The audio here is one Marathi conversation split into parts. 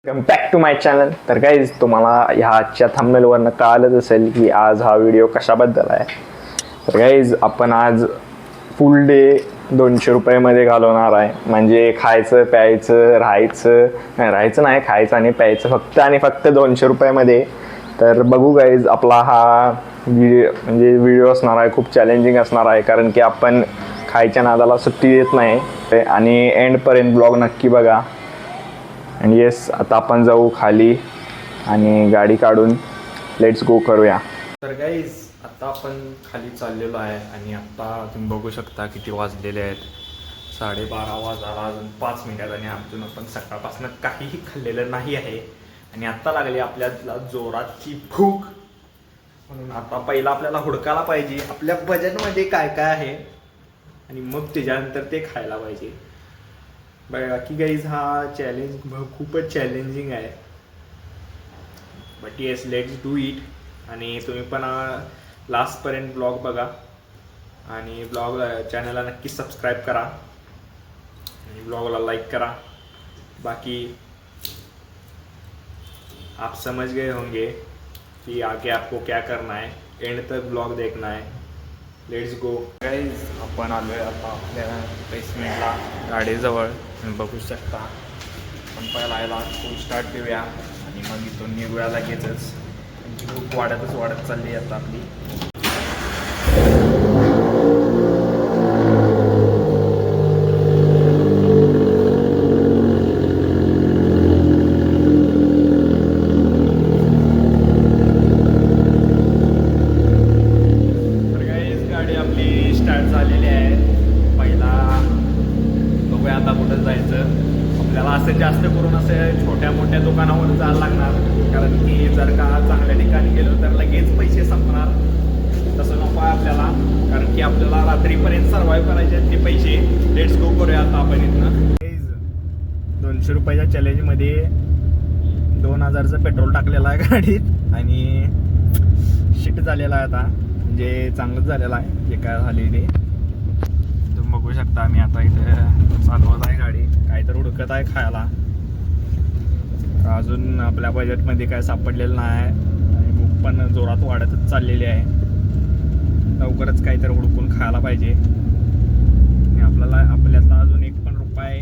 Welcome back to my channel. तर गाईज तुम्हाला ह्या आजच्या थंबनेलवरनं कळालंच असेल की आज हा व्हिडिओ कशाबद्दल आहे. तर गाईज आपण आज फुल डे 200 रुपयामध्ये घालवणार आहे. म्हणजे खायचं प्यायचं राहायचं नाही खायचं आणि प्यायचं फक्त आणि फक्त 200 रुपयामध्ये. तर बघू गाईज आपला हा व्हिडिओ असणार आहे, खूप चॅलेंजिंग असणार आहे, कारण की आपण खायच्या नादाला सुट्टी देत नाही. आणि एंडपर्यंत ब्लॉग नक्की बघा. आणि येस, आता आपण जाऊ खाली आणि गाडी काढून लेट्स गो करूया. तर गाईज आता आपण खाली चाललेलो आहे आणि आत्ता तुम्ही बघू शकता किती वाजलेले आहेत. 12:30 वाजायला अजून 5 मिनिटात आणि अजून आपण सकाळपासून काहीही खाल्लेलं नाही आहे. आणि आत्ता लागली आपल्याला जोराची भूक. म्हणून आता पहिला आपल्याला हुडकायला पाहिजे आपल्या बजेटमध्ये काय काय आहे आणि मग त्याच्यानंतर ते खायला पाहिजे. बाकी गाईज हा चॅलेंज खूपच चॅलेंजिंग आहे. But yes, let's do it. आणि तुम्ही पण लास्टपर्यंत ब्लॉग बघा आणि चॅनलला नक्की सबस्क्राईब करा आणि ब्लॉगला लाईक करा. बाकी आप समझ गए होंगे कि आगे आपको क्या करना है. एंड तक ब्लॉग देखना है. Let's go guys. आपण आलो आहे आता आपल्या बेसमेंटला गाडीजवळ. बघू शकता. आपण पहिला याला फुल स्टार्ट देऊया आणि मग इथून निघूया लगेचच. भूक वाढत चालली आता आपली. तर गाईज गाडी आपली स्टार्ट झालेली आहे. पहिला बघूया आता कुठं जायचं. आपल्याला असं जास्त करून असं छोट्या मोठ्या दुकानावर जायला लागणार, कारण की जर का चांगल्या ठिकाणी गेलो तर लगेच पैसे संपणार. तसं नको आहे आपल्याला, कारण की आपल्याला रात्रीपर्यंत सर्वाईव्ह करायचे आहेत ते पैसे. लेट्स गो करूया आता आपण इथनं. 200 रुपयाच्या चॅलेंजमध्ये 2000चं पेट्रोल टाकलेलं आहे गाडीत आणि शिट झालेला आहे आता. म्हणजे चांगलंच झालेलं आहे जे काय झाले ते. तुम्ही बघू शकता. मी आता इथे चालवत आहे गाडी, काय तर हुडकत आहे खायला. अजून आपल्या बजेटमध्ये काय सापडलेलं नाही आणि भूक पण जोरात वाढतच चाललेली आहे. लवकरच काहीतरी हुडकून खायला पाहिजे. आणि आपल्यातला अजून एक पण रुपये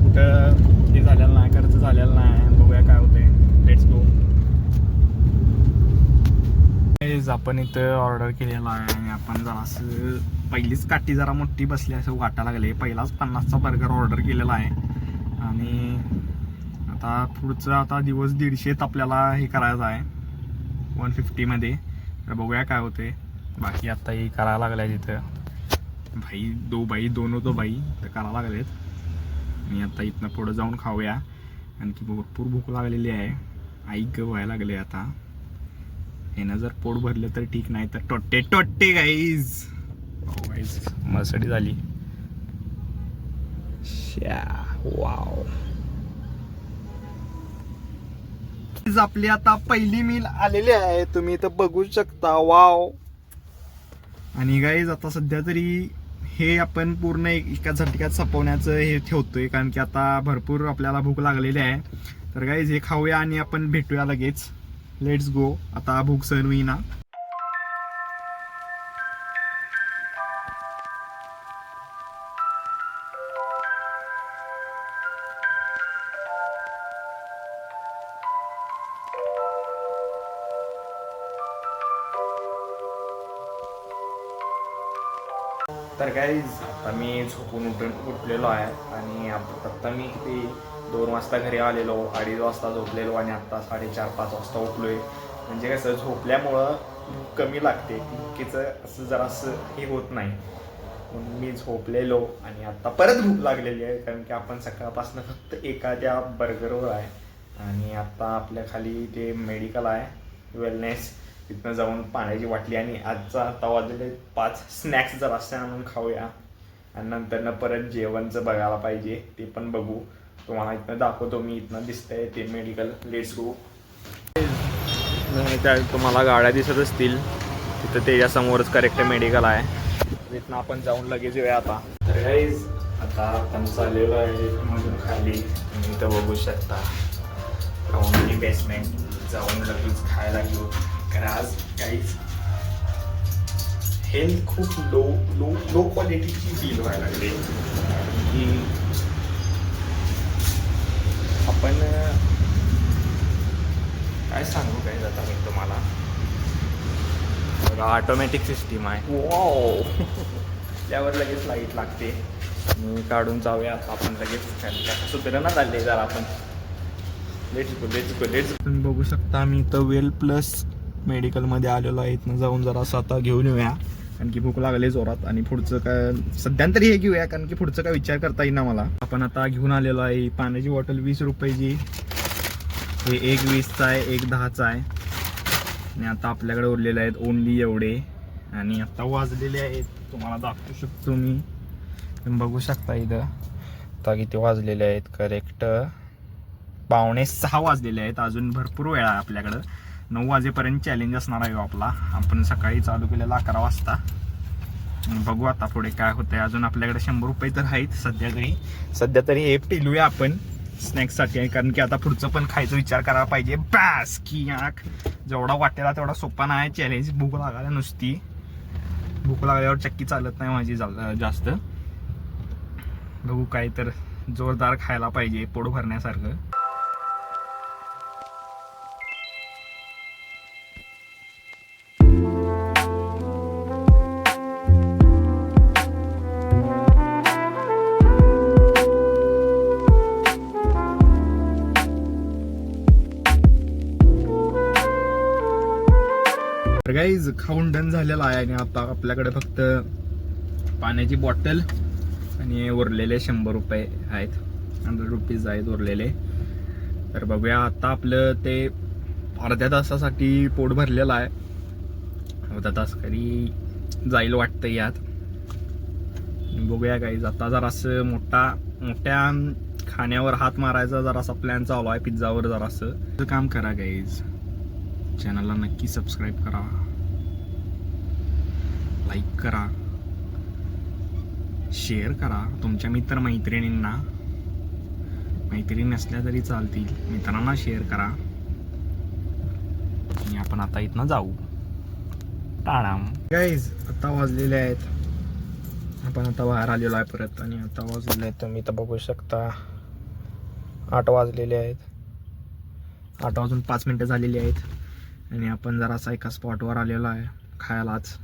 कुठं हे झालेलं नाही, खर्च झालेला नाही. बघूया काय होते. Let's go. आपण इथं ऑर्डर केलेला आहे आणि आपण जरा असं पहिलीच काठी जरा मोठी बसली असं वाटायला लागले. पहिलाच 50चा बर्गर ऑर्डर केलेला आहे आणि आता पुढचं आता दिवस 150 आपल्याला हे करायचं आहे 150मध्ये. तर बघूया काय होते. बाकी आता हे करायला लागलं तिथं भाई दोन तर करायला लागलेत. आणि आता इथनं पुढं जाऊन खाऊया. आणखी भरपूर भूक लागलेली आहे. ऐक व्हायला लागले आता. यानं जर पोट भरलं तर ठीक, नाही तर टोटे गाईज. मसडी झाली. वाव. आपली आता पहिली मील आलेली आहे, तुम्ही इथं बघू शकता. वाव. आणि गाईज आता सध्या तरी हे आपण पूर्ण एका झटक्यात संपवण्याचं हे ठेवतोय, कारण की आता भरपूर आपल्याला भूक लागलेली आहे. तर गाईज हे खाऊया आणि आपण भेटूया लगेच. Let's go. आता भूक सहन होईना. तर गाईज आता मी झोपून उठलेलो आहे आणि आत्ता मी किती 2 वाजता घरी आलेलो, 2:30 वाजता झोपलेलो आणि आत्ता 4:30-5 वाजता उठलोय. म्हणजे कसं झोपल्यामुळं भूक कमी लागते, भुकेचं असं जरासं हे होत नाही. म्हणून मी झोपलेलो आणि आत्ता परत भूक लागलेली आहे, कारण की आपण सकाळपासून फक्त एखाद्या बर्गरवर आहे. आणि आत्ता आपल्या खाली ते मेडिकल आहे वेलनेस, तिथनं जाऊन पाण्याची बाटली आणि आता वाजले 5 स्नॅक्स जर असं आणून खाऊया. आणि नंतरनं परत जेवणचं बघायला पाहिजे, ते पण बघू. तुम्हाला इथनं दाखवतो मी. इथनं दिसतंय ते मेडिकल. Let's go. त्या तुम्हाला गाड्या दिसत असतील तिथं त्याच्यासमोरच करेक्ट मेडिकल आहे. तिथनं आपण जाऊन लगेच येऊया आता. तर गाईज आता आपण चाललेलो आहे मधून खाली, तुम्ही इथं बघू शकता राऊंडली बेसमेंट जाऊन लगेच खायला घेऊ. कारण आज काहीच हेल्थ खूप लो लो लो क्वालिटीची फील व्हायला लागली की आपण काय सांगू काय जाता मी तुम्हाला. बघा ऑटोमॅटिक सिस्टीम आहे. वाव त्यावर लगेच लाईट लागते. मी काढून जाऊया आता आपण लगेच सुधारणा झाली जरा आपण. लेट्स तुम्ही बघू शकता मी इथं वेल प्लस मेडिकलमध्ये आलेलो आहे. इथनं जाऊन जरा आता घेऊन येऊया कारण की भूक लागली जोरात. आणि पुढचं काय सध्यांतरी हे घेऊया कारण की पुढचं काय विचार करता येईल ना मला. आपण आता घेऊन आलेलो आहे पाण्याची बॉटल 20 रुपयाची. हे एक 20चा आहे, एक 10चा आहे. आणि आता आपल्याकडे उरलेले आहेत ओनली एवढे. आणि आता वाजलेले आहेत तुम्हाला दाखवू शकतो मी. तुम्ही बघू शकता इथं आता किती वाजलेले आहेत. करेक्ट 5:45 वाजलेले आहेत. अजून भरपूर वेळ आहे आपल्याकडं. 9 वाजेपर्यंत चॅलेंज असणार आहे आपला. आपण सकाळी चालू केलेला 11 वाजता. बघू आता पुढे काय होतंय. अजून आपल्याकडे 100 रुपये तर आहेत सध्या तरी हे पिलूया आपण स्नॅक्ससाठी आहे. कारण की आता पुढचं पण खायचा विचार करायला पाहिजे. बॅस की याक जेवढा वाटेला तेवढा सोपा नाही चॅलेंज. भूक लागायला नुसती. भूक लागल्यावर चक्की चालत नाही माझी जास्त. बघू काय तर जोरदार खायला पाहिजे पोट भरण्यासारखं. गाईज खाऊन डन झालेला आहे. आणि आता आपल्याकडे फक्त पाण्याची बॉटल आणि उरलेले 100 रुपये आहेत. 100 रुपीज आहेत उरलेले. तर बघूया आता आपलं ते अर्ध्या तासासाठी पोट भरलेलं आहे. अर्धा तास तरी जाईल वाटतं यात. बघूया गाईज आता जरासं मोठ्या खाण्यावर हात मारायचा जरासा प्लॅन चालू आहे. पिझ्झावर जरासं काम करा गाईज. चॅनलला नक्की सबस्क्राईब करा, लाईक करा, शेअर करा तुमच्या मैत्रिणींना. मैत्रिणी नसल्या तरी चालतील, मित्रांना शेअर करा. आणि आपण आता इथनं जाऊ. टाळाम गाईज आता वाजलेले आहेत. आपण आता बाहेर आलेलो आहे परत. आणि आता वाजलेले आहेत तुम्ही तर बघू शकता 8 वाजलेले आहेत. 8 वाजून 5 मिनटं झालेली आहेत. आणि आपण जरासा एका स्पॉटवर आलेलो आहे खायलाच.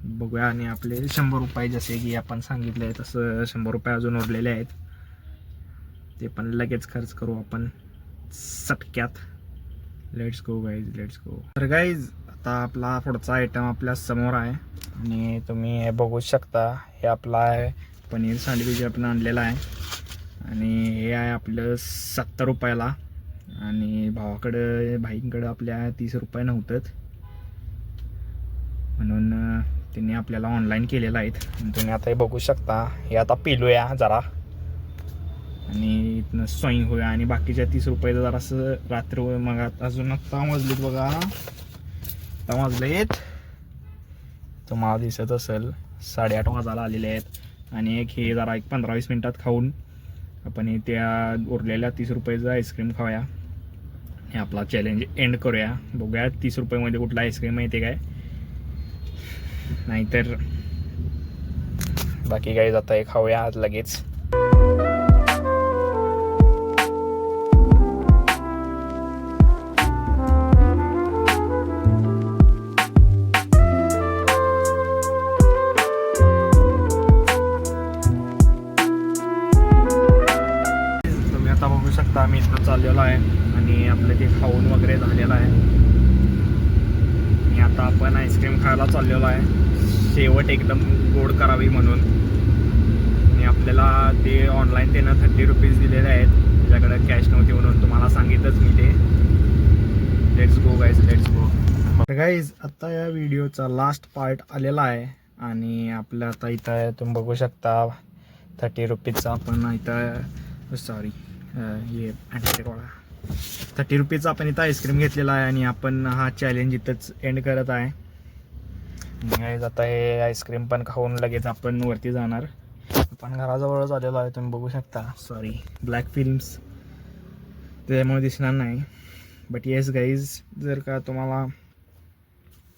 बघूया. आणि आपले 100 रुपये जसे की आपण सांगितले आहे तसं 100 रुपये अजून उरलेले आहेत. ते पण लगेच खर्च करू आपण सटक्यात. Let's go guys, let's go. तर गाईज आता आपला पुढचा आयटम आपल्या समोर आहे. आणि तुम्ही हे बघू शकता हे आपलं आहे पनीर सँडविच आपण आणलेलं आहे. आणि हे आहे आपलं 70 रुपयाला. आणि भाईंकडं आपल्या 30 रुपये नव्हतं म्हणून त्यांनी आपल्याला ऑनलाईन केलेलं आहेत. तुम्ही आता हे बघू शकता. हे आता पिलूया जरा आणि इथनं स्वयं होऊया. आणि बाकीच्या 30 रुपयाचं जरासं रात्र मग अजून आत्ता वाजलेत बघा. आता वाजलेत तुम्हाला दिसत असेल 8:30 वाजायला आलेले आहेत. आणि हे जरा 15-20 मिनटात खाऊन आपण त्या उरलेल्या 30 रुपयाचं आईस्क्रीम खाऊया. हे आपला चॅलेंज एंड करूया. बघूया 30 रुपयामध्ये कुठला आईस्क्रीम येते काय. नाहीतर बाकी काही जाता हे खाऊया आज लगेच. तुम्ही आता बघू शकता आम्ही इथं चाललेलो आहे. आणि आपलं ते खाऊन वगैरे झालेलं आहे. आणि आता आपण आईस्क्रीम खायला चाललेलो आहे. शेवट एकदम गोड करावी म्हणून. आणि आपल्याला ते ऑनलाईन त्यानं 30 रुपीज दिलेले आहेत. त्याच्याकडे कॅश नव्हती म्हणून तुम्हाला सांगितलंच मी ते. Let's go guys, let's go. Guys आता या व्हिडिओचा लास्ट पार्ट आलेला आहे. आणि आपलं आता इथं तुम्ही बघू शकता 30 रुपीजचा आपण इथं सॉरी हे 30 रुपीजचा आपण इथं आईस्क्रीम घेतलेला आहे. आणि आपण हा चॅलेंज इथंच एंड करत आहे. आता हे आईस्क्रीम पण खाऊन लगेच आपण वरती जाणार. आपण घराजवळच आलेलो आहे, तुम्ही बघू शकता. सॉरी, ब्लॅक फिल्म्स त्याच्यामुळे दिसणार नाही. बट येस गाईज, जर का तुम्हाला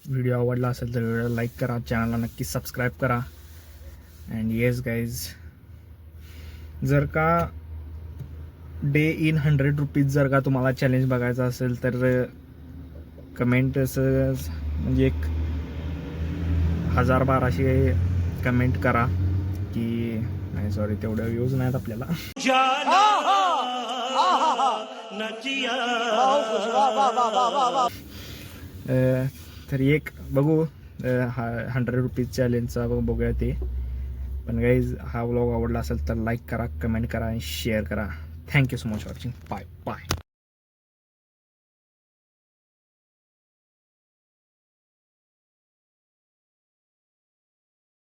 व्हिडिओ आवडला असेल तर व्हिडिओ लाईक करा, चॅनलला नक्की सबस्क्राईब करा. अँड येस गाईज, जर का डे इन 100 रुपीज जर का तुम्हाला चॅलेंज बघायचं असेल तर कमेंट असं म्हणजे एक 1000-1200 कमेंट करा की नाही, सॉरी तेवढे व्ह्यूज नाहीत आपल्याला. तर एक बघू 100 रुपीज चॅलेंजचा बघूया ते. पण गाईज, हा व्लॉग आवडला असेल तर लाईक करा, कमेंट करा आणि शेअर करा. Thank you so much watching. Bye bye.